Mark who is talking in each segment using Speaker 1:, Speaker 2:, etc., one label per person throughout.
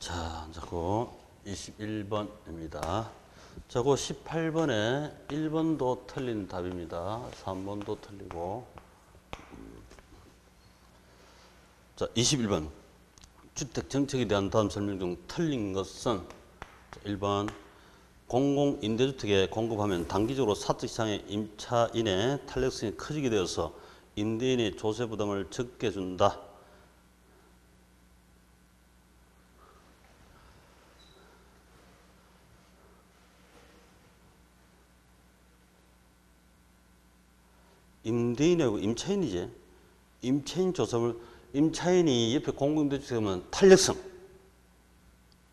Speaker 1: 자, 자고 21번입니다. 자고 18번에 1번도 틀린 답입니다. 3번도 틀리고. 자, 21번. 주택 정책에 대한 다음 설명 중 틀린 것은 1번 공공임대주택에 공급하면 단기적으로 사적 시장의 임차인의 탄력성이 커지게 되어서 임대인의 조세 부담을 적게 준다. 임대인하고 임차인이지. 임차인 조사를 임차인이 옆에 공공임대주택하면 탄력성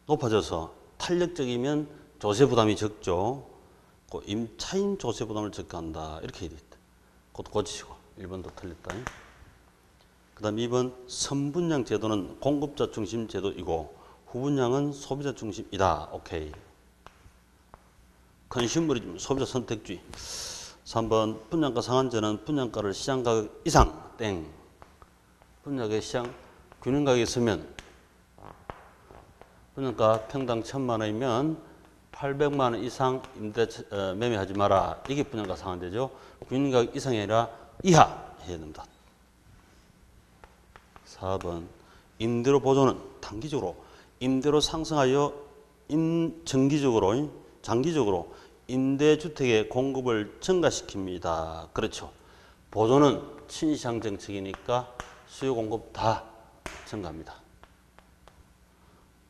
Speaker 1: 높아져서 탄력적이면 조세 부담이 적죠. 그 임차인 조세 부담을 적게 한다. 이렇게 돼 있다. 그것도 고치시고 1번도 틀렸다. 그 다음 2번 선분양 제도는 공급자 중심 제도이고 후분양은 소비자 중심이다. 오케이. 컨슈머리즘 소비자 선택주의. 3번 분양가 상한제는 분양가를 시장가격 이상 땡. 분양가의 시장 균형가격에 있으면 분양가 평당 1,000만 원이면 800만 원 이상 매매하지 마라. 이게 분양가 상한제죠. 균형가격 이상이 아니라 이하 해야 됩니다. 4번 임대료 보조는 단기적으로 임대료 상승하여 장기적으로 임대주택의 공급을 증가시킵니다. 그렇죠. 보조는 친시장 정책이니까 수요 공급 다 증가합니다.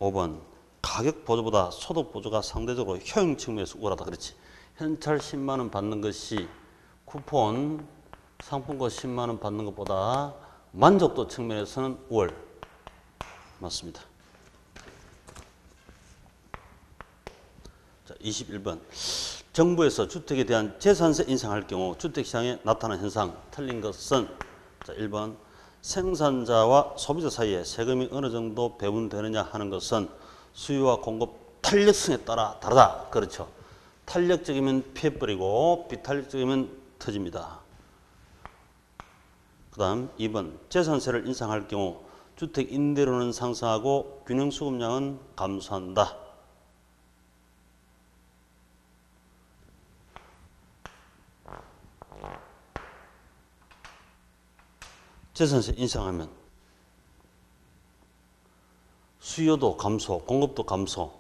Speaker 1: 5번 가격 보조보다 소득 보조가 상대적으로 효용 측면에서 우월하다. 그렇지. 현찰 10만 원 받는 것이 쿠폰 상품권 10만 원 받는 것보다 만족도 측면에서는 우월. 맞습니다. 자, 21번. 정부에서 주택에 대한 재산세 인상할 경우 주택시장에 나타나는 현상 틀린 것은 자, 1번 생산자와 소비자 사이에 세금이 어느 정도 배분되느냐 하는 것은 수요와 공급 탄력성에 따라 다르다. 그렇죠. 탄력적이면 피해버리고 비탄력적이면 터집니다. 그 다음 2번 재산세를 인상할 경우 주택 임대료는 상승하고 균형수급량은 감소한다. 재산세 인상하면 수요도 감소, 공급도 감소.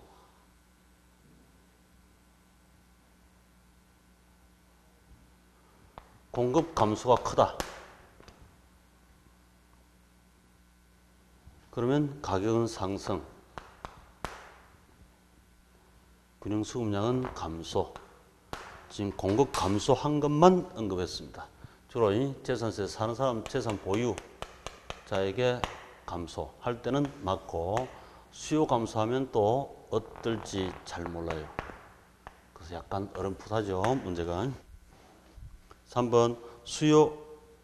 Speaker 1: 공급 감소가 크다. 그러면 가격은 상승. 균형수급량은 감소. 지금 공급 감소한 것만 언급했습니다. 주로 이 재산세 사는 사람 재산 보유자에게 감소할 때는 맞고 수요 감소하면 또 어떨지 잘 몰라요. 그래서 약간 어렴풋하죠. 문제가. 3번 수요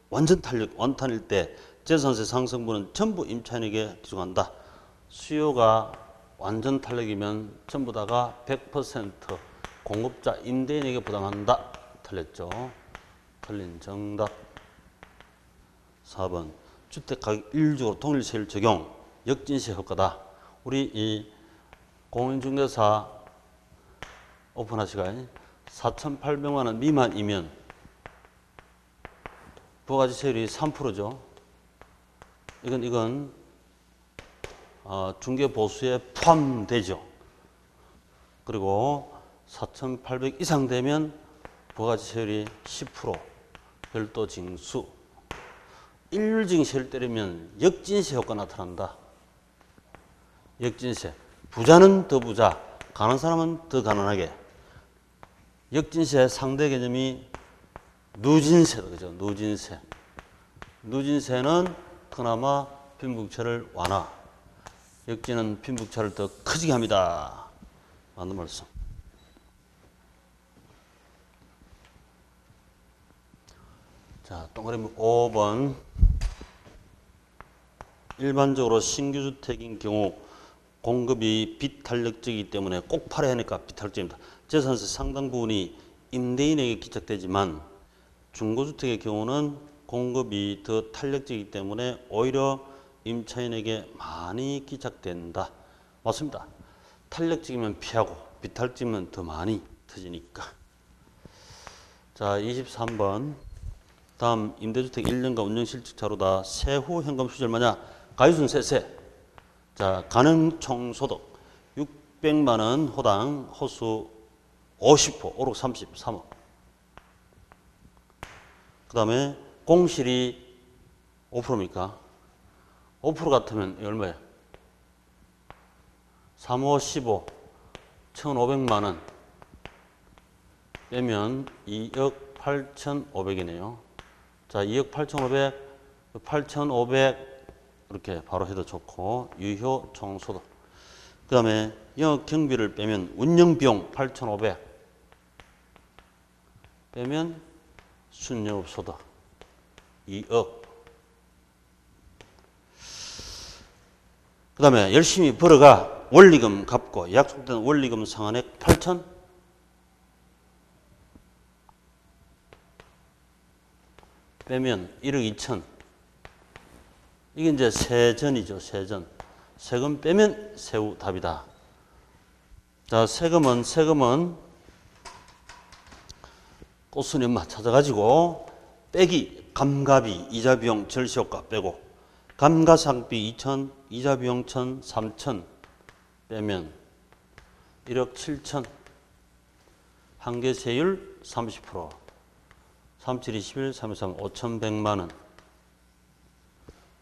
Speaker 1: 완전 탄력 완탄일 때 재산세 상승분은 전부 임차인에게 기록한다. 수요가 완전 탄력이면 전부 다가 100% 공급자 임대인에게 부담한다. 틀렸죠. 틀린 정답. 4번 주택가격 일률적으로 동일세율 적용 역진세 효과다. 우리 이 공인중개사 오픈하시가 4,800만 원 미만이면 부가가치세율이 3%죠. 이건 중개보수에 포함되죠. 그리고 4,800 이상 되면 부가가치세율이 10%, 별도 징수. 일률적인 세를 때리면 역진세 효과 나타난다. 역진세. 부자는 더 부자, 가난한 사람은 더 가난하게. 역진세 상대 개념이 누진세다. 그죠? 누진세. 누진세는 그나마 빈부격차를 완화. 역진은 빈부격차를 더 커지게 합니다. 맞는 말씀. 자, 동그라미 5번. 일반적으로 신규주택인 경우 공급이 비탄력적이기 때문에 꼭 팔아야 하니까 비탄력적입니다. 재산세 상당 부분이 임대인에게 기착되지만 중고주택의 경우는 공급이 더 탄력적이기 때문에 오히려 임차인에게 많이 기착된다. 맞습니다. 탄력적이면 피하고 비탄력적이면 더 많이 터지니까. 자, 23번. 다음 임대주택 1년간 운영실적 자료다. 세후 현금 수지 얼마냐? 가유순 세세. 자, 가능 총소득 600만 원 호당 호수 50호 5억 33억. 그 다음에 공실이 5%입니까? 5% 같으면 얼마예요? 3, 5, 15, 1,500만 원 빼면 2억 8,500이네요. 자, 2억 8,500, 8,500 이렇게 바로 해도 좋고 유효 총소득. 그 다음에 영업 경비를 빼면 운영비용 8,500 빼면 순영업소득 2억. 그 다음에 열심히 벌어가 원리금 갚고 약속된 원리금 상환액 8,000 빼면 1억 2천. 이게 이제 세전이죠. 세전. 세금 빼면 세후 답이다. 자, 세금은 꽃순이 엄마 찾아가지고 빼기 감가비, 이자 비용, 절세 효과 빼고 감가상비 2천, 이자 비용 1천, 3천 빼면 1억 7천. 한계세율 30%. 37, 21, 33, 5,100만 원.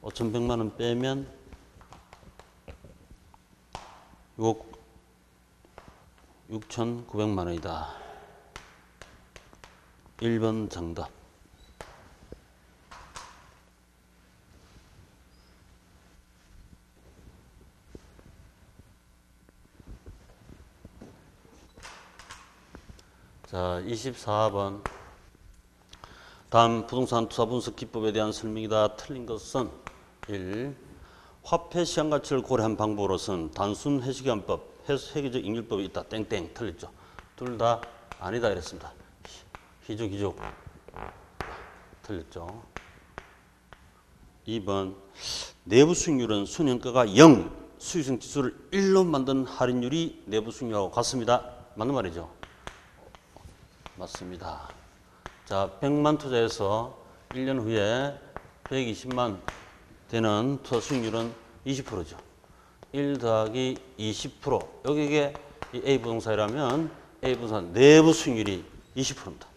Speaker 1: 5,100만 원 빼면 6억 6,900만 원이다. 1번 정답. 자, 24번. 다음 부동산 투자 분석 기법에 대한 설명이다. 틀린 것은 1. 화폐 시장 가치를 고려한 방법으로서는 단순 해시계환법, 회계적 익률법이 있다. 땡땡 틀렸죠. 둘 다 아니다 이랬습니다. 희죽 틀렸죠. 2번 내부 수익률은 순현가가 0, 수익성 지수를 1로 만든 할인율이 내부 수익률하고 같습니다. 맞는 말이죠. 맞습니다. 자, 100만 투자해서 1년 후에 120만 되는 투자 수익률은 20%죠. 1 더하기 20%. 여기에 A 부동산이라면 A 부동산 내부 수익률이 20%입니다.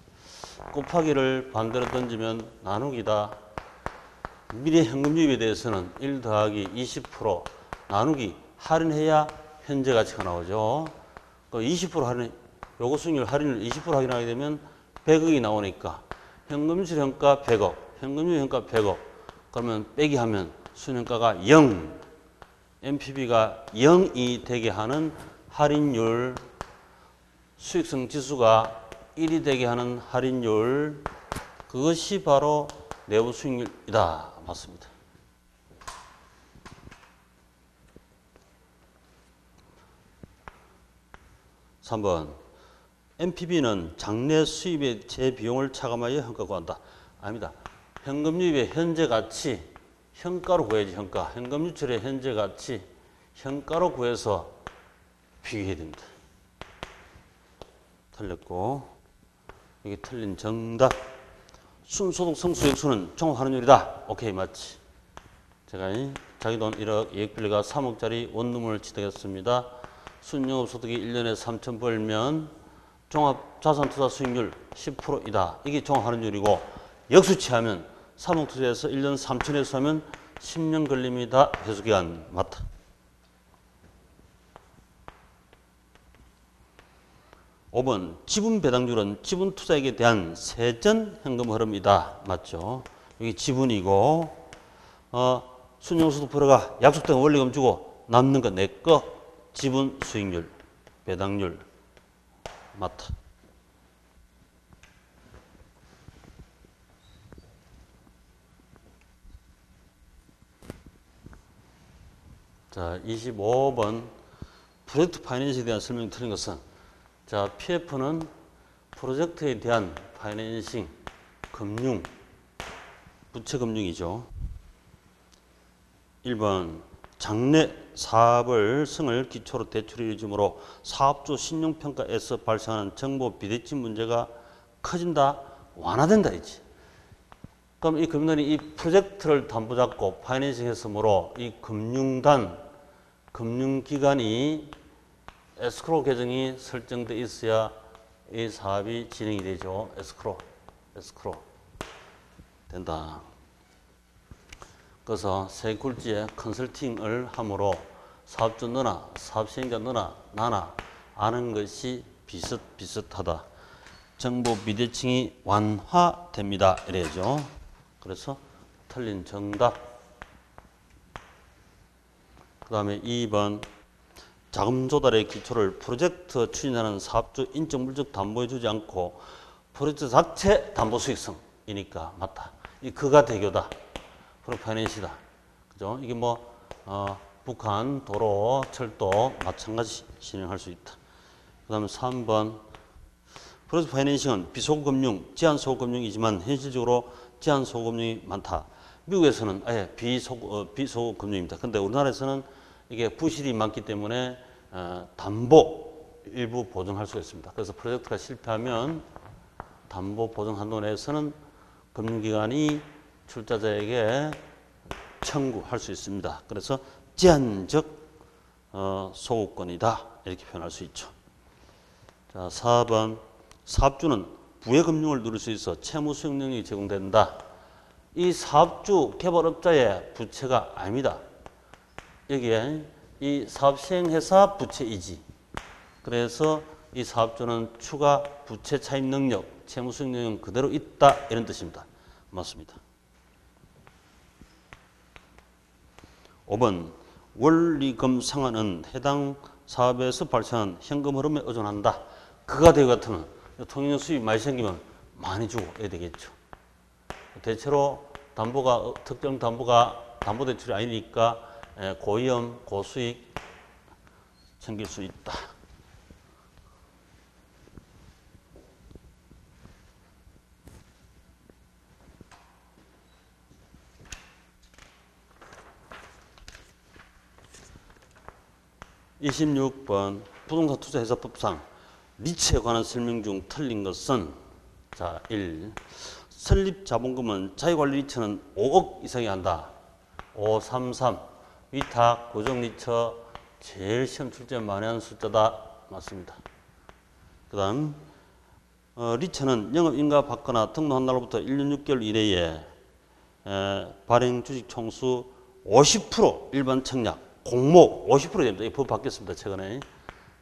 Speaker 1: 곱하기를 반대로 던지면 나누기다. 미래 현금 유입에 대해서는 1 더하기 20% 나누기 할인해야 현재 가치가 나오죠. 20% 할인, 요거 수익률 할인을 20% 확인하게 되면 100억이 나오니까 현금유출 현가 100억, 현금유입 현가 100억. 그러면 빼기 하면 순현가가 0, NPV가 0이 되게 하는 할인율, 수익성 지수가 1이 되게 하는 할인율, 그것이 바로 내부 수익률이다. 맞습니다. (3번) NPV는 장래 수입의 재비용을 차감하여 현가 구한다. 아닙니다. 현금 유입의 현재 가치 현가로 구해야지. 현가. 현금 유출의 현재 가치 현가로 구해서 비교해야 됩니다. 틀렸고 여기 틀린 정답. 순소득 성수액수는 종합할인율이다. 오케이 맞지. 제가 자기 돈 1억 예액bil리가 3억짜리 원룸을 취득했습니다. 순영업소득이 1년에 3천 벌면 종합자산투자 수익률 10%이다. 이게 종합할인율이고 역수치하면 3억 투자해서 1년 3천에서 하면 10년 걸립니다. 회수기간 맞다. 5번 지분 배당률은 지분 투자액에 대한 세전 현금 흐름이다. 맞죠? 여기 지분이고 순영소득 벌어가 약속된 원리금 주고 남는 거 내 거 지분 수익률 배당률 맞다. 자, 25번 프로젝트 파이낸싱에 대한 설명이 틀린 것은 자, PF는 프로젝트에 대한 파이낸싱, 금융, 부채금융이죠. 1번 장래 사업을 승을 기초로 대출이 이루어지므로 사업주 신용평가에서 발생하는 정보 비대칭 문제가 커진다, 완화된다 이지. 그럼 이 금융단이 이 프로젝트를 담보 잡고 파이낸싱 했으므로 이 금융기관이 에스크로 계정이 설정돼 있어야 이 사업이 진행이 되죠. 에스크로 된다. 그래서 세 굴지에 컨설팅을 함으로 사업주 너나 사업시행자 너나 나나 아는 것이 비슷하다. 정보 비대칭이 완화됩니다. 이래야죠. 그래서 틀린 정답. 그 다음에 2번 자금 조달의 기초를 프로젝트 추진하는 사업주 인적 물적 담보해 주지 않고 프로젝트 자체 담보 수익성이니까 맞다. 이 그가 대교다. 프로파이낸시다. 그죠? 이게 뭐 북한 도로 철도 마찬가지 진행할 수 있다. 그 다음에 3번 프로젝트 파이낸싱은 비소금융, 제한소금융이지만 현실적으로 제한소금융이 많다. 미국에서는 아예 비소금융입니다. 근데 우리나라에서는 이게 부실이 많기 때문에 담보 일부 보증할 수가 있습니다. 그래서 프로젝트가 실패하면 담보 보증 한도 내에서는 금융기관이 출자자에게 청구할 수 있습니다. 그래서 제한적 소구권이다 이렇게 표현할 수 있죠. 자, 4번 사업주는 부의금융을 누릴 수 있어 채무 수익 능력이 제공된다. 이 사업주 개발업자의 부채가 아닙니다. 여기에 이 사업 시행회사 부채이지. 그래서 이 사업주는 추가 부채 차입 능력, 채무 수익 능력은 그대로 있다 이런 뜻입니다. 맞습니다. 5번 원리금 상환은 해당 사업에서 발생한 현금 흐름에 의존한다. 그가 되고 같으면 통행료 수입 많이 생기면 많이 주고 해야 되겠죠. 대체로 담보가 특정 담보가 담보대출이 아니니까 고위험, 고수익 생길 수 있다. (26번) 부동산 투자회사법상 리츠에 관한 설명 중 틀린 것은 자 1. 설립 자본금은 자기관리 리츠는 5억 이상이 한다. 533 위탁 고정 리처 제일 시험 출제 많이 하는 숫자다. 맞습니다. 그 다음 리처는 영업인가 받거나 등록한 날로부터 1년 6개월 이내에 발행 주식 총수 50% 일반 청약 공모 50% 됩니다. 이 법 바뀌었습니다. 최근에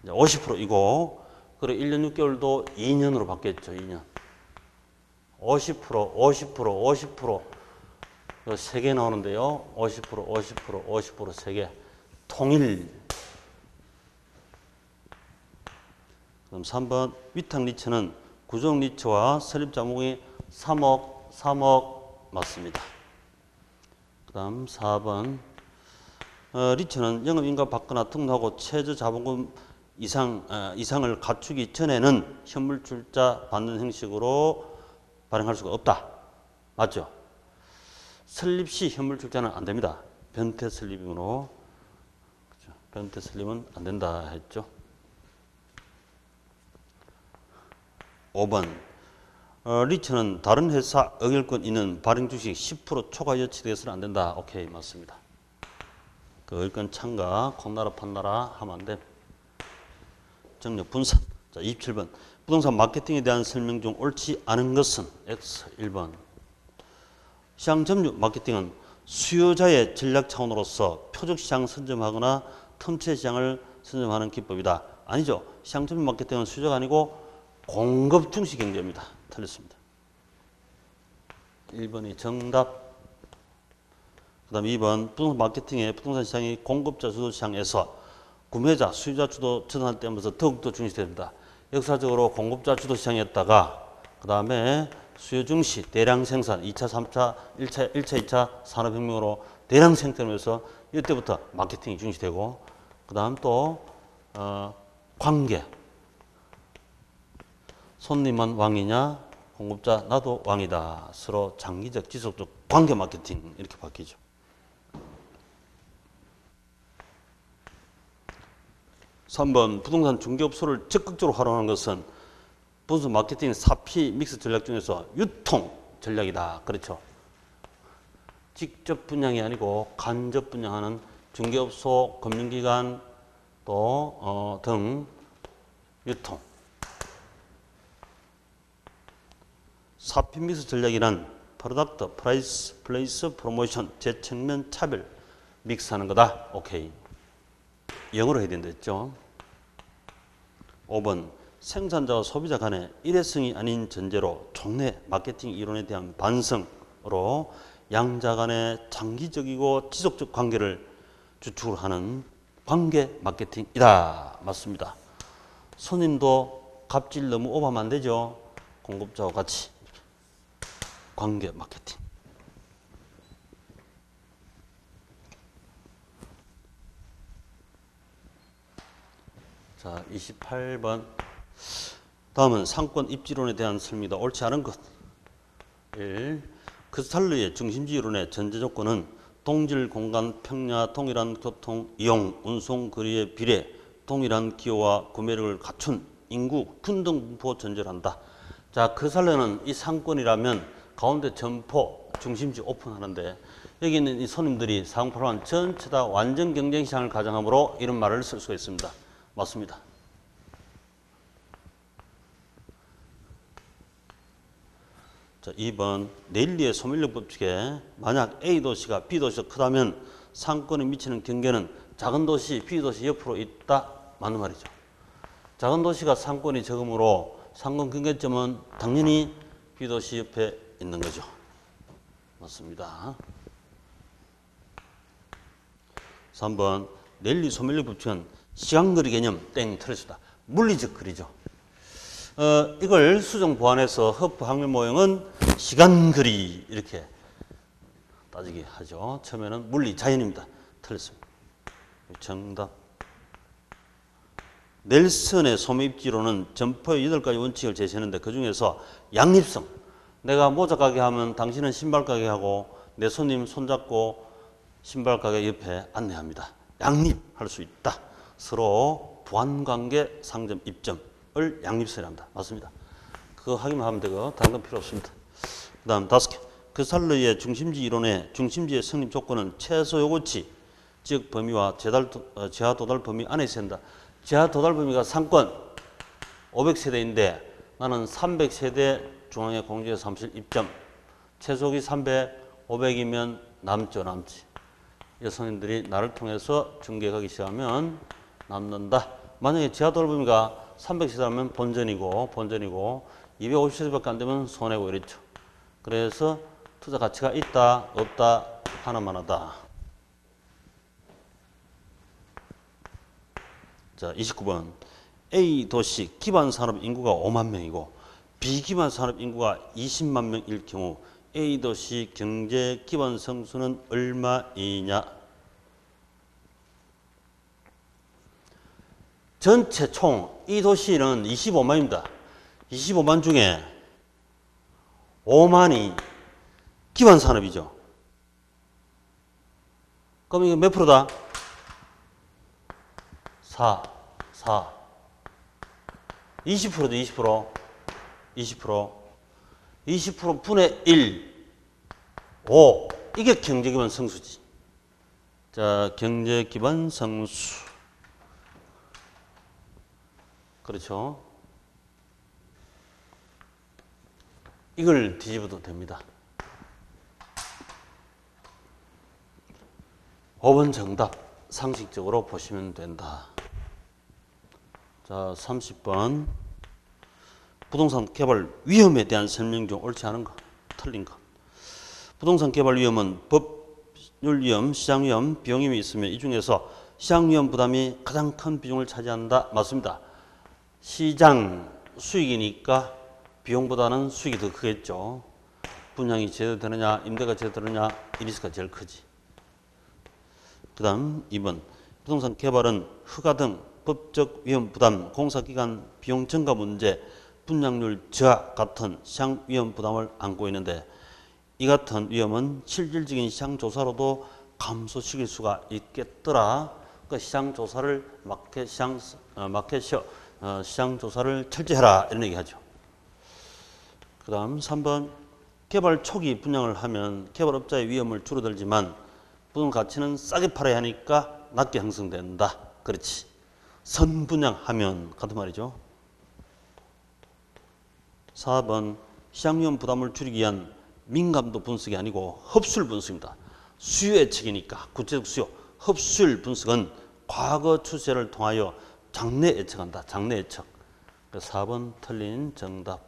Speaker 1: 50%이고 그리고 1년 6개월도 2년으로 바뀌었죠. 2년 50% 3개 나오는데요. 50% 3개 통일. 그럼 3번 위탁 리처는 구정 리처와 설립 자본금이 3억 맞습니다. 그 다음 4번 리처는 영업인가 받거나 등록하고 최저 자본금 이상을 갖추기 전에는 현물 출자 받는 형식으로 발행할 수가 없다. 맞죠? 설립 시 현물 출자는 안 됩니다. 변태 설립으로. 그렇죠? 변태 설립은 안 된다 했죠. 5번 리처는 다른 회사 의결권 있는 발행 주식 10% 초과 여치돼서는 안 된다. 오케이 맞습니다. 그 의결권 참가 콩나라 판나라 하면 안 돼. 정력 분산. 자 27번 부동산 마케팅에 대한 설명 중 옳지 않은 것은 X 1번 시장 점유 마케팅은 수요자의 전략 차원으로서 표적 시장 선점하거나 틈새 시장을 선점하는 기법이다. 아니죠. 시장 점유 마케팅은 수요자가 아니고 공급 중시 경제입니다. 틀렸습니다. 1번이 정답. 그 다음 2번 부동산 마케팅의 부동산 시장이 공급자 주도 시장에서 구매자, 수요자 주도 전환할 때면서 더욱더 중시됩니다. 역사적으로 공급자 주도 시장이었다가 그 다음에 수요 중시, 대량 생산, 2차, 3차, 1차, 2차 산업혁명으로 대량 생산하면서 이때부터 마케팅이 중시되고 그 다음 또 관계, 손님만 왕이냐 공급자 나도 왕이다. 서로 장기적 지속적 관계 마케팅 이렇게 바뀌죠. 3번 부동산 중개업소를 적극적으로 활용하는 것은 부동산 마케팅 4P 믹스 전략 중에서 유통 전략이다. 그렇죠. 직접 분양이 아니고 간접 분양하는 중개업소, 금융기관 또 등 유통. 4P 믹스 전략이란 프로덕트, 프라이스, 플레이스, 프로모션, 재측면, 차별 믹스하는 거다. 오케이. 영어로 해야 된다 했죠. 5번 생산자와 소비자 간의 일회성이 아닌 전제로 종래 마케팅 이론에 대한 반성으로 양자 간의 장기적이고 지속적 관계를 주축으로 하는 관계 마케팅이다. 맞습니다. 손님도 갑질 너무 오버하면 안 되죠. 공급자와 같이 관계 마케팅. 자, 28번. 다음은 상권 입지론에 대한 설명이다. 옳지 않은 것. 1. 크스탈러의 중심지 이론의 전제 조건은 동질 공간 평야 동일한 교통 이용 운송 거리의 비례 동일한 기호와 구매력을 갖춘 인구 균등 분포 전제를 한다. 자, 크스탈러는 이 상권이라면 가운데 점포 중심지 오픈하는데 여기 있는 이 손님들이 상품판 전체 다 완전 경쟁 시장을 가정하므로 이런 말을 쓸 수가 있습니다. 맞습니다. 자, 2번 네일리의 소멸력 법칙에 만약 A 도시가 B 도시가 크다면 상권에 미치는 경계는 작은 도시, B 도시 옆으로 있다. 맞는 말이죠. 작은 도시가 상권이 적으므로 상권 경계점은 당연히 B 도시 옆에 있는 거죠. 맞습니다. 3번 네일리 소멸력 법칙은 시간거리 개념 땡 틀렸습니다. 물리적 거리죠. 이걸 수정 보완해서 허프 확률 모형은 시간거리 이렇게 따지게 하죠. 처음에는 물리 자연입니다. 틀렸습니다. 정답. 넬슨의 소매입지로는 점포의 8가지 원칙을 제시했는데 그 중에서 양립성. 내가 모자 가게 하면 당신은 신발 가게 하고 내 손님 손잡고 신발 가게 옆에 안내합니다. 양립할 수 있다. 서로 부안관계 상점 입점을 양립성이랍니다. 맞습니다. 그거 확인만 하면 되고 다른 건 필요 없습니다. 그 다음 5개. 크스탈러의 중심지 이론의 중심지의 성립 조건은 최소 요구치, 즉 범위와 제하 도달 범위 안에 있어야 한다. 제하 도달 범위가 상권 500세대인데 나는 300세대 중앙에 공주의 사무실 입점. 최소기 300, 500이면 남죠, 남지. 여성인들이 나를 통해서 중개하기 시작하면 남는다. 만약에 제하 도달 범위가 300세대라면 본전이고 250세대밖에 안 되면 손해고 이랬죠. 그래서 투자 가치가 있다, 없다, 하나만 하다. 자, 29번. A 도시 기반 산업 인구가 5만 명이고 B 기반 산업 인구가 20만 명일 경우 A 도시 경제 기반 성수는 얼마이냐? 전체 총 이 도시는 25만입니다. 25만 중에 5만이 기반 산업이죠. 그럼 이거 몇 프로다? 4. 20%죠, 20%. 20% 분의 1. 5. 이게 경제 기반 성수지. 자, 경제 기반 성수. 그렇죠. 이걸 뒤집어도 됩니다. 5번 정답 상식적으로 보시면 된다. 자, 30번. 부동산 개발 위험에 대한 설명 중 옳지 않은 거, 틀린 거. 부동산 개발 위험은 법률 위험, 시장 위험, 비용 위험이 있으며 이 중에서 시장 위험 부담이 가장 큰 비중을 차지한다. 맞습니다. 시장 수익이니까 비용보다는 수익이 더 크겠죠. 분양이 제대로 되느냐, 임대가 제대로 되느냐, 이 리스크가 제일 크지. 그 다음 2번. 부동산 개발은 허가 등 법적 위험 부담, 공사기간 비용 증가 문제, 분양률 저하 같은 시장 위험 부담을 안고 있는데 이 같은 위험은 실질적인 시장 조사로도 감소시킬 수가 있겠더라. 그 시장 조사를 시장 조사를 철저히 해라 이런 얘기하죠. 그다음 3번 개발 초기 분양을 하면 개발업자의 위험을 줄어들지만 부동 가치는 싸게 팔아야 하니까 낮게 형성된다. 그렇지. 선분양하면 같은 말이죠. 4번 시장위험 부담을 줄이기 위한 민감도 분석이 아니고 흡수율 분석입니다. 수요 예측이니까 구체적 수요, 흡수율 분석은 과거 추세를 통하여 장래 예측한다. 장래 예측. 4번 틀린 정답.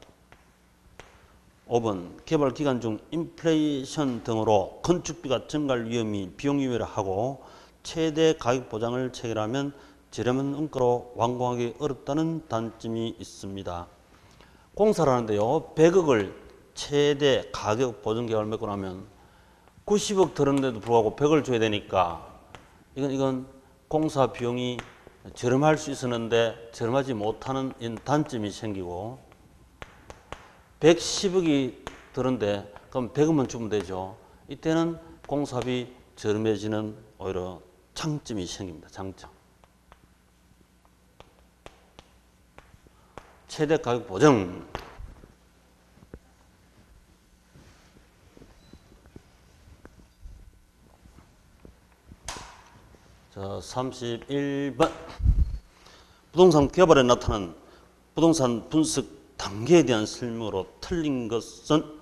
Speaker 1: 5번 개발 기간 중 인플레이션 등으로 건축비가 증가할 위험이 비용 유예를 하고 최대 가격 보장을 체결하면 저렴한 원가로 완공하기 어렵다는 단점이 있습니다. 공사를 하는데요. 100억을 최대 가격 보증 계약을 맺고 나면 90억 들었는데도 불구하고 100을 줘야 되니까 이건 공사 비용이 저렴할 수 있었는데 저렴하지 못하는 단점이 생기고 110억이 들었는데 그럼 100억만 주면 되죠. 이때는 공사비 저렴해지는 오히려 장점이 생깁니다. 장점. 최대 가격 보정. 자, 31번. 부동산 개발에 나타난 부동산 분석 단계에 대한 설명으로 틀린 것은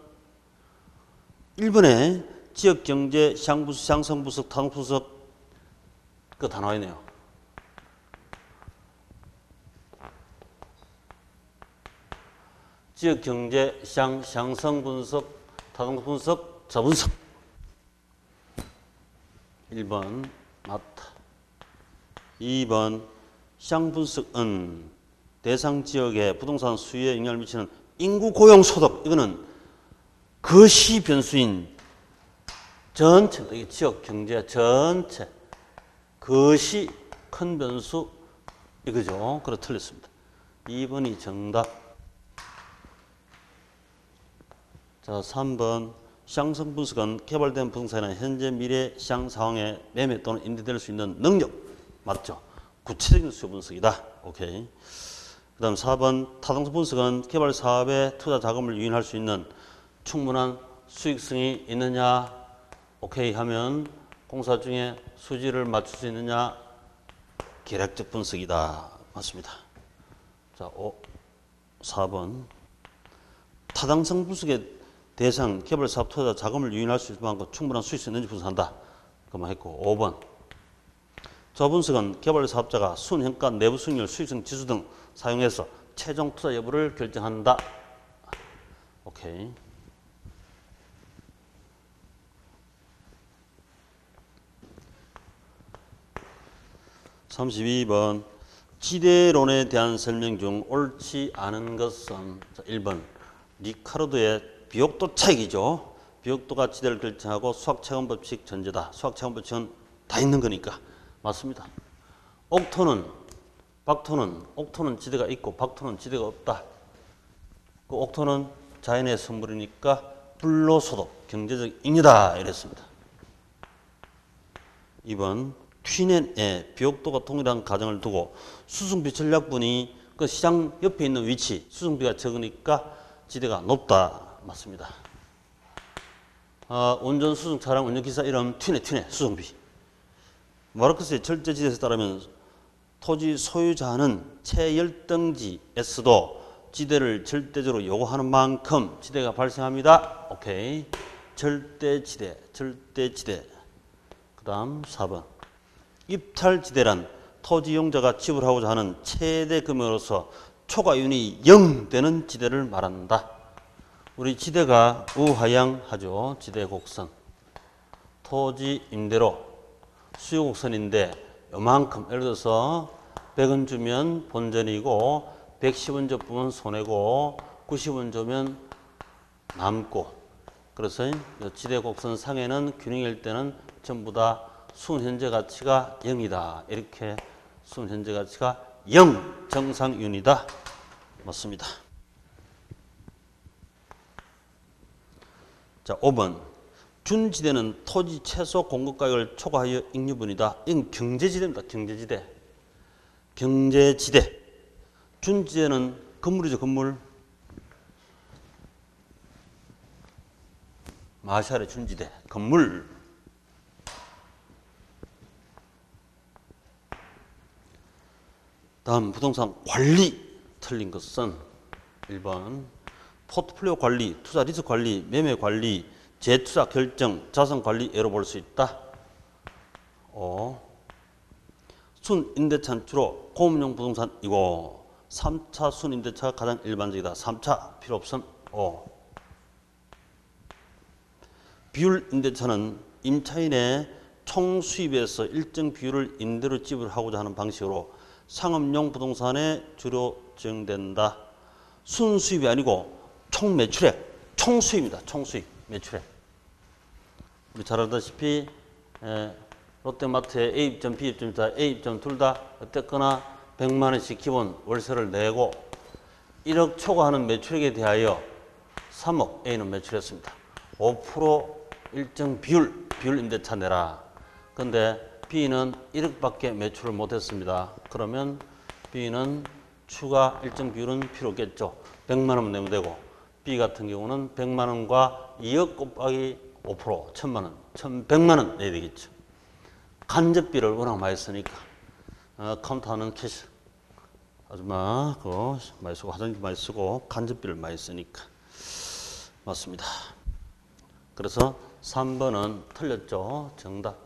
Speaker 1: 1번에 지역경제, 시장분석, 시장성분석, 타당분석 그거 다 나와 있네요. 지역경제, 시장, 시장성분석, 타당분석, 자분석 1번 맞다. 2번 시장분석은 대상 지역의 부동산 수요에 영향을 미치는 인구 고용 소득 이거는 거시 변수인 전체 이게 지역 경제 전체 거시 큰 변수 이거죠. 그래 틀렸습니다. 2번이 정답. 자 3번 시장성 분석은 개발된 부동산의 현재 미래 시장 상황에 매매 또는 임대될 수 있는 능력 맞죠? 구체적인 수요 분석이다. 오케이. 그 다음 4번 타당성 분석은 개발 사업에 투자 자금을 유인할 수 있는 충분한 수익성이 있느냐 오케이 하면 공사 중에 수지를 맞출 수 있느냐 계략적 분석이다. 맞습니다. 자 4번 타당성 분석의 대상 개발 사업 투자 자금을 유인할 수 있을 만큼 충분한 수익성이 있는지 분석한다. 그만 했고 5번 저 분석은 개발 사업자가 순현가 내부 수익률 수익성 지수 등 사용해서 최종 투자 여부를 결정한다. 오케이. (32번) 지대론에 대한 설명 중 옳지 않은 것은 1번 리카르도의 비옥도 차익이죠. 비옥도가 지대를 결정하고 수학체감 법칙 전제다. 수학체감 법칙은 다 있는 거니까 맞습니다. 옥토는 지대가 있고 박토는 지대가 없다. 그 옥토는 자연의 선물이니까 불로소득 경제적 잉여다 이랬습니다. 2번 튀넨의 비옥도가 동일한 가정을 두고 수승비 전략분이 그 시장 옆에 있는 위치 수승비가 적으니까 지대가 높다. 맞습니다. 운전 수승 차량 운전기사 이름 튀네 수승비. 마르크스의 절대지대에서 따르면 토지 소유자는 최열등지에서도 지대를 절대적으로 요구하는 만큼 지대가 발생합니다. 오케이. 절대지대. 그 다음 4번. 입찰지대란 토지 이용자가 지불하고자 하는 최대 금액으로서 초과이윤이 0 되는 지대를 말한다. 우리 지대가 우하향하죠. 지대 곡선. 토지 임대로 수요 곡선인데 요만큼 예를 들어서 100원 주면 본전이고 110원 접으면 손해고 90원 주면 남고 그래서 지대 곡선 상에는 균형일 때는 전부 다 순현재 가치가 0이다. 이렇게 순현재 가치가 0 정상윤이다. 맞습니다. 자 5번 준지대는 토지 최소 공급 가격을 초과하여 잉여분이다. 이건 경제지대입니다. 경제지대. 경제지대. 준지대는 건물이죠. 건물. 마샬의 준지대. 건물. 다음 부동산 관리. 틀린 것은 1번 포트폴리오 관리, 투자 리스크 관리, 매매 관리, 재투자 결정, 자산 관리로 볼 수 있다. 5. 순임대차는 주로 공업용 부동산이고 3차 순임대차가 가장 일반적이다. 3차 필요 없음. 5. 비율 임대차는 임차인의 총 수입에서 일정 비율을 임대로 지불하고자 하는 방식으로 상업용 부동산에 주로 적용된다. 순수입이 아니고 총매출액, 총수입니다. 총수입, 매출액. 우리 잘 알다시피 롯데마트에 A입점, B입점 있다. A입점 둘 다 어쨌거나 100만 원씩 기본 월세를 내고 1억 초과하는 매출액에 대하여 3억 A는 매출했습니다. 5% 일정 비율 임대차 내라. 근데 B는 1억밖에 매출을 못했습니다. 그러면 B는 추가 일정 비율은 필요 없겠죠. 100만 원만 내면 되고 B 같은 경우는 100만 원과 2억 곱하기 5%, 1000만 원, 1100만 원 내야 되겠죠. 간접비를 워낙 많이 쓰니까 카운터하는 캐시 아줌마 그거 많이 쓰고 화장실 많이 쓰고 간접비를 많이 쓰니까 맞습니다. 그래서 3번은 틀렸죠. 정답.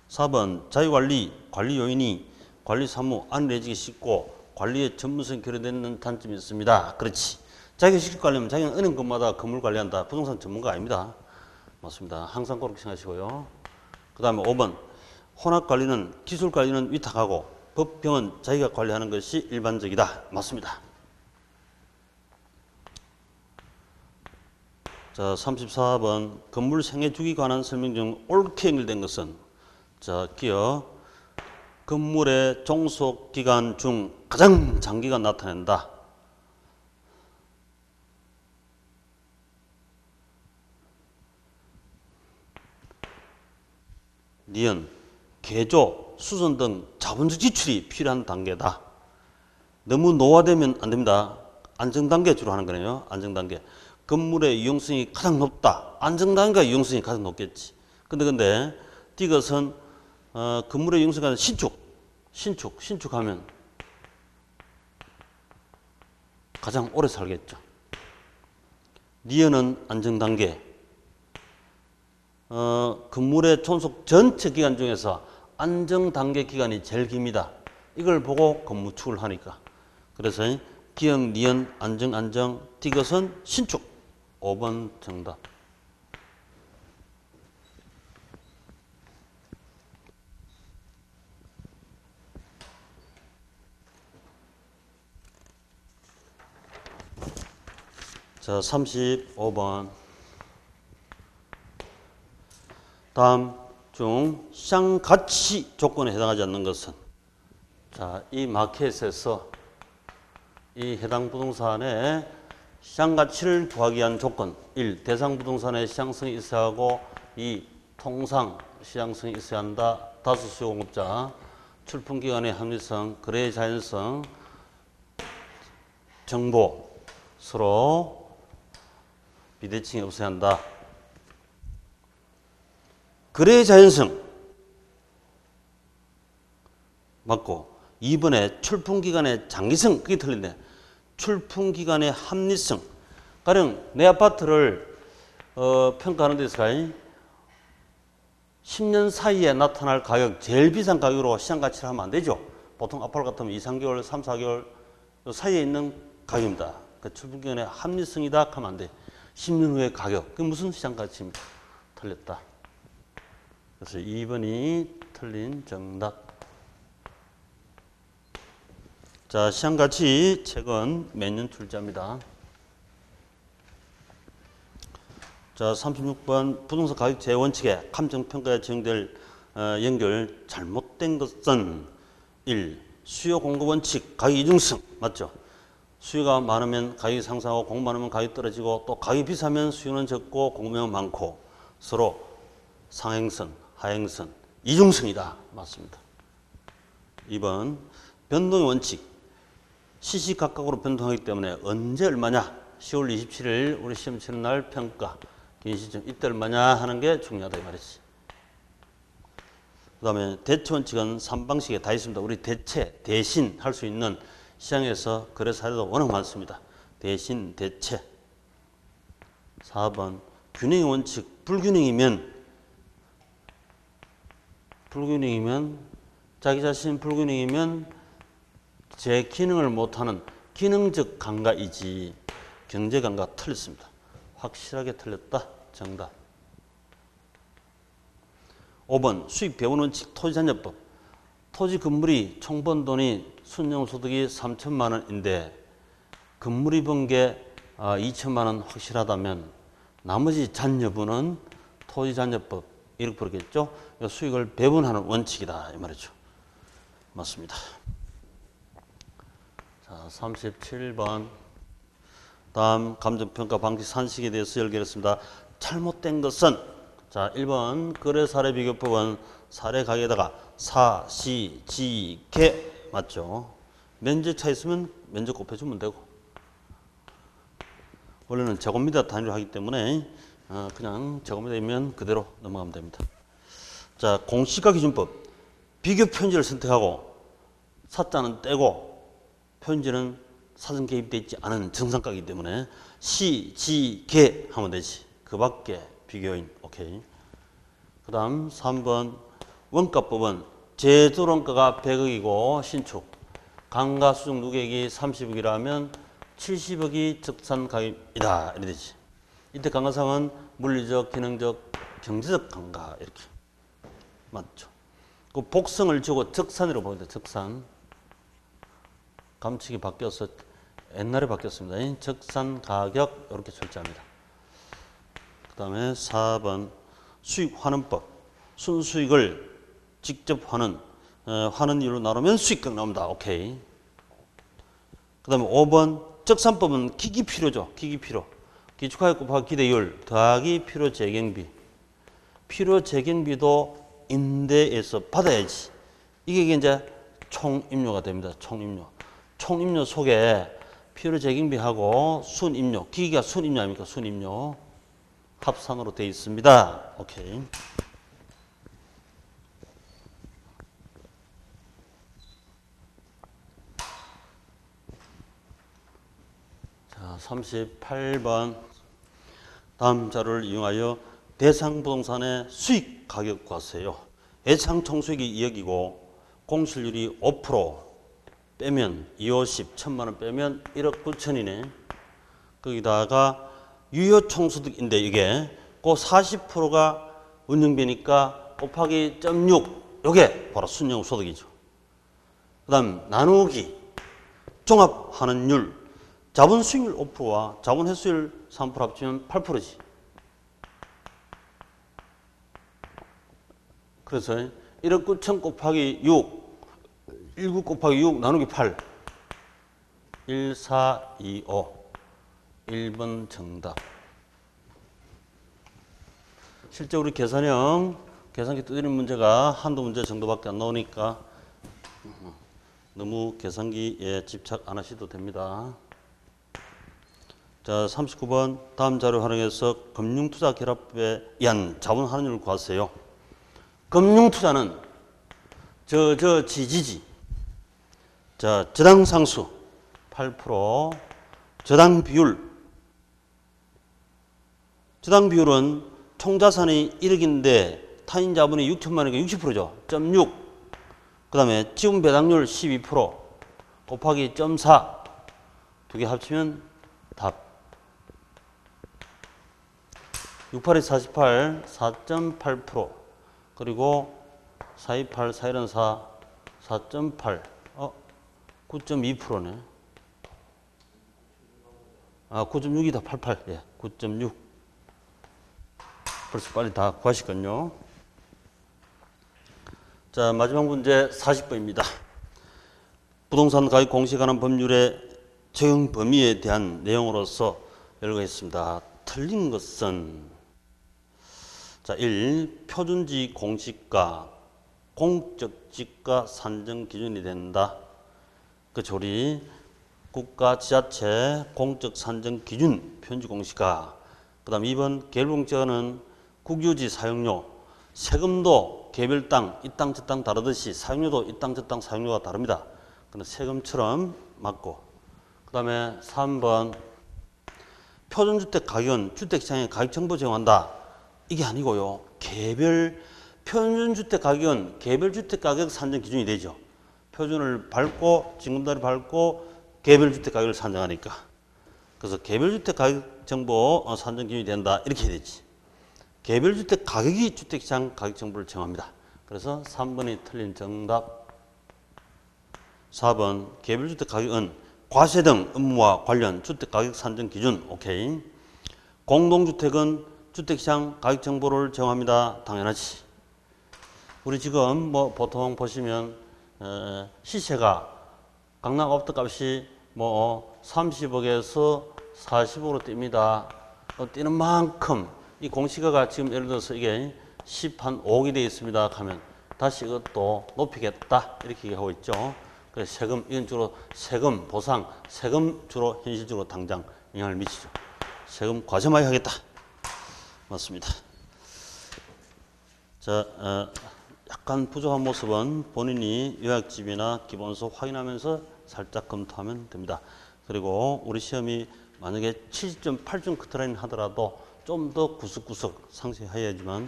Speaker 1: 4번 자유관리, 관리 요인이 관리 사무 안내해지기 쉽고 관리의 전문성이 결여되는 단점이 있습니다. 그렇지. 자기가 직접 관리하면 자기는 은행 건마다 건물 관리한다. 부동산 전문가 아닙니다. 맞습니다. 항상 그렇게 생각하시고요. 그 다음에 5번 혼합관리는 기술관리는 위탁하고 법병은 자기가 관리하는 것이 일반적이다. 맞습니다. 자, 34번 건물 생애 주기에 관한 설명 중 옳게 연결된 것은 자, 기어 건물의 종속 기간 중 가장 장기간 나타낸다. 니은 개조, 수선 등 자본적 지출이 필요한 단계다. 너무 노화되면 안 됩니다. 안정단계 주로 하는 거네요. 안정단계. 건물의 유용성이 가장 높다. 안정단계가 유용성이 가장 높겠지. 근데 이것은 건물의 유용성이 아니라 신축하면 가장 오래 살겠죠. 니은은 안정단계. 건물의 존속 전체 기간 중에서 안정단계 기간이 제일 깁니다. 이걸 보고 건물축을 하니까. 그래서 기역, 니은, 안정, 이것은 신축. 5번 정답. 자, 35번. 다음 중 시장 가치 조건에 해당하지 않는 것은 자, 이 마켓에서 이 해당 부동산의 시장 가치를 구하기 위한 조건 1. 대상 부동산의 시장성이 있어야 하고 2. 통상 시장성이 있어야 한다. 다수 수요 공급자 출품기간의 합리성, 거래의 자연성, 정보 서로 비대칭이 없어야 한다. 거래의 자연성 맞고 2번에 출품기간의 장기성 그게 틀린데 출품기간의 합리성 가령 내 아파트를 평가하는 데서 10년 사이에 나타날 가격 제일 비싼 가격으로 시장가치를 하면 안 되죠. 보통 아파트 같으면 2, 3개월, 3, 4개월 사이에 있는 가격입니다. 그 출품기간의 합리성이다 하면 안 돼. 10년 후의 가격 그게 무슨 시장가치입니까? 틀렸다. 그래서 2번이 틀린 정답. 자, 시장가치 책은 매년 출제합니다. 자, 36번 부동산 가격 제외 원칙에 감정평가에 적용될 연결 잘못된 것은 1. 수요 공급 원칙 가격 이중성 맞죠? 수요가 많으면 가격이 상승하고 공급 많으면 가격이 떨어지고 또 가격이 비싸면 수요는 적고 공급량은 많고 서로 상행선, 하행선, 이중성이다. 맞습니다. 2번 변동의 원칙. 시시각각으로 변동하기 때문에 언제 얼마냐. 10월 27일 우리 시험 치는 날 평가. 긴 시점 이때 얼마냐 하는 게 중요하다 이 말이지. 그 다음에 대체 원칙은 3방식에 다 있습니다. 우리 대체, 대신 할 수 있는 시장에서 거래 사례도 워낙 많습니다. 대신, 대체. 4번 균형의 원칙. 불균형이면 자기 자신 불균형이면 제 기능을 못하는 기능적 감가이지 경제 감가 틀렸습니다. 확실하게 틀렸다. 정답. 5번 수익 배분 원칙 토지잔여법. 토지 건물이 총 번 돈이 순영소득이 3천만 원인데 건물이 번 게 2천만 원 확실하다면 나머지 잔여분은 토지잔여법 이렇게 부르겠죠. 수익을 배분하는 원칙이다 이 말이죠. 맞습니다. 자, 37번. 다음 감정평가 방식 산식에 대해서 열겠습니다. 잘못된 것은 자 1번 거래 사례 비교법은 사례 가격에다가 사, 시, 지, 개 맞죠? 면적 차 있으면 면적 곱해주면 되고 원래는 제곱미터 단위로 하기 때문에 그냥 제곱미터이면 그대로 넘어가면 됩니다. 자 공시가 기준법 비교 표현지를 선택하고 사자는 떼고 표현지는 사전 개입되어 있지 않은 정상가이기 때문에 시, 지, 개 하면 되지. 그 밖에 비교인. 오케이. 그 다음 3번 원가법은 제조원가가 100억이고 신축 감가수정 누계액이 30억이라면 70억이 적산가격이다. 이렇게 되지. 이때 감가상은 물리적, 기능적, 경제적 감가 이렇게. 맞죠. 그 복성을 주고 적산으로 보는데 적산. 감칙이 바뀌어서 옛날에 바뀌었습니다. 적산 가격 이렇게 출제합니다. 그 다음에 4번 수익 환원법. 순수익을 직접 환원 이율로 나누면 수익額나옵니다. 오케이. 그 다음에 5번 적산법은 기기필요죠. 기기필요. 기축하액 곱하기 기대율 더하기 필요재경비. 필요재경비도 임대에서 받아야지. 이게 이제 총임료가 됩니다. 총임료. 총임료 속에 필요재경비하고 순임료, 기기가 순임료 아닙니까? 순임료 합산으로 되어 있습니다. 오케이. 자, 38번 다음 자료를 이용하여 대상 부동산의 수익 가격 구하세요. 예상 총수익이 2억이고 공실률이 5% 빼면 250, 1,000만 원 빼면 1억 9천이네. 거기다가 유효 총소득인데 이게 그 40%가 운영비니까 곱하기 0.6 요게 바로 순영소득이죠. 그 다음 나누기 종합하는 율 자본 수익률 5%와 자본 회수율 3% 합치면 8%지. 그래서 1억 9천 곱하기 6 19 곱하기 6 나누기 8 1, 4, 2, 5 1번 정답. 실제 우리 계산형 계산기 두드리는 문제가 한두 문제 정도밖에 안 나오니까 너무 계산기에 집착 안 하셔도 됩니다. 자 39번 다음 자료 활용해서 금융투자 결합에 의한 자본 환원율을 구하세요. 금융투자는 지지지. 자, 저당 상수 8%, 저당 비율은 총자산이 1억인데 타인 자본이 6천만 원이니까 60%죠. 0.6. 그 다음에 지분 배당률 12% 곱하기 0.4 두 개 합치면 답. 68에 48, 4.8% 그리고 428, 414, 4, 4.8 9.2%네. 9.6이다. 88. 예, 9.6. 벌써 빨리 다 구하시거든요. 자, 마지막 문제 40번입니다. 부동산 가격 공시에 관한 법률에 적용 범위에 대한 내용으로서 열거했습니다. 틀린 것은 자, 1. 표준지 공시가 공적지가 산정 기준이 된다. 그 조리 국가 지자체 공적 산정 기준 표준지 공시가. 그 다음 2번 개별공제는 국유지 사용료 세금도 개별 땅, 이 땅 저 땅 다르듯이 사용료도 이 땅 저 땅 사용료가 다릅니다. 근데 세금처럼 맞고. 그 다음에 3번 표준주택 가격은 주택시장에 가격정보 제공한다. 이게 아니고요. 개별 표준주택 가격은 개별주택 가격 산정 기준이 되죠. 표준을 밟고 징검다리 밟고 개별주택 가격을 산정하니까. 그래서 개별주택 가격 정보 산정 기준이 된다. 이렇게 해야 되지. 개별주택 가격이 주택시장 가격 정보를 정합니다. 그래서 3번이 틀린 정답. 4번 개별주택 가격은 과세 등 업무와 관련 주택가격 산정 기준. 오케이. 공동주택은 주택시장 가격 정보를 제공합니다. 당연하지. 우리 지금 뭐 보통 보시면 시세가 강남 아파트 값이 뭐 30억에서 40억으로 뜁니다. 뛰는 만큼 이 공시가가 지금 예를 들어서 이게 15억이 되어 있습니다 하면 다시 이것도 높이겠다 이렇게 하고 있죠. 그래서 세금, 이건 주로 세금 보상, 세금 주로 현실적으로 당장 영향을 미치죠. 세금 과세마이 하겠다. 맞습니다. 자, 약간 부족한 모습은 본인이 요약집이나 기본서 확인하면서 살짝 검토하면 됩니다. 그리고 우리 시험이 만약에 70.8점 커트라인 하더라도 좀 더 구석구석 상세히 해야지만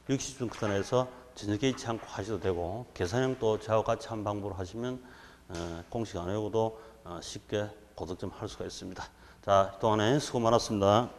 Speaker 1: 60점 커트라인에서 전혀 개의치 않고 하셔도 되고 계산형도 저하고 같이 한 방법으로 하시면 공식 안 외우고도 쉽게 고득점 할 수가 있습니다. 자, 동안에 수고 많았습니다.